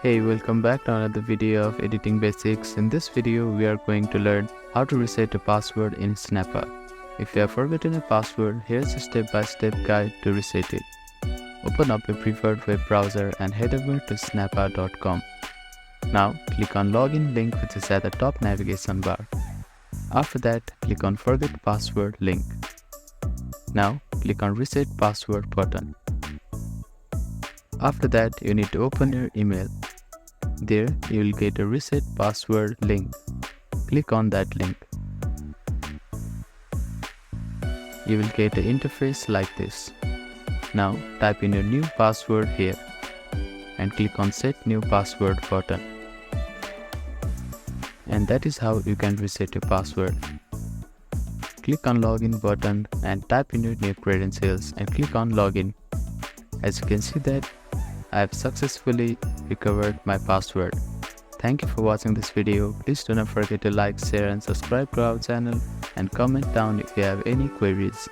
Hey, welcome back to another video of editing basics. In this video, we are going to learn how to reset a password in Snappa. If you have forgotten a password, here's a step-by-step guide to reset it. Open up your preferred web browser and head over to snappa.com. Now, click on Login link which is at the top navigation bar. After that, click on Forget Password link. Now, click on Reset Password button. After that, you need to open your email. There, you will get a reset password link. Click on that link. You will get an interface like this. Now, type in your new password here and click on Set New Password button. And that is how you can reset your password. Click on Login button and type in your new credentials and click on Login. As you can see that I have successfully recovered my password. Thank you for watching this video. Please do not forget to like, share and subscribe to our channel and comment down if you have any queries.